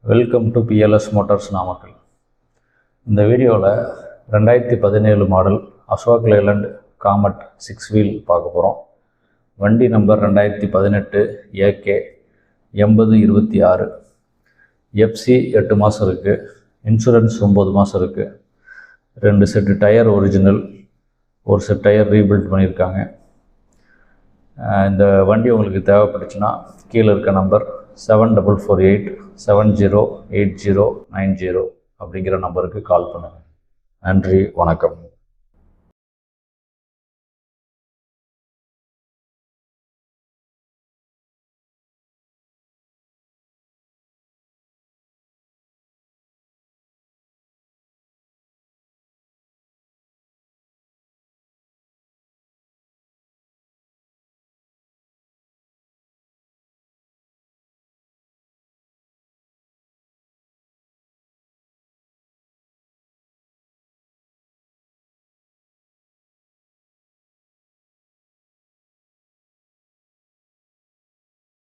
Welcome to PLS motors Namakkal. இந்த வீடியோவில் 2017 model Ashok Leyland Comet 6 wheel பார்க்க போகிறோம். வண்டி நம்பர் 2018 AK 8026. FC 8 மாதம் இருக்குது, இன்சூரன்ஸ் 9 மாதம் இருக்குது. 2 செட்டு டயர் ஒரிஜினல், ஒரு செட் டயர் ரீபில்ட் பண்ணியிருக்காங்க. இந்த வண்டி உங்களுக்கு தேவைப்பட்டுச்சுன்னா கீழே இருக்க நம்பர் 7448708090 அப்படிங்கிற நம்பருக்கு கால் பண்ணுங்கள். நன்றி, வணக்கம்.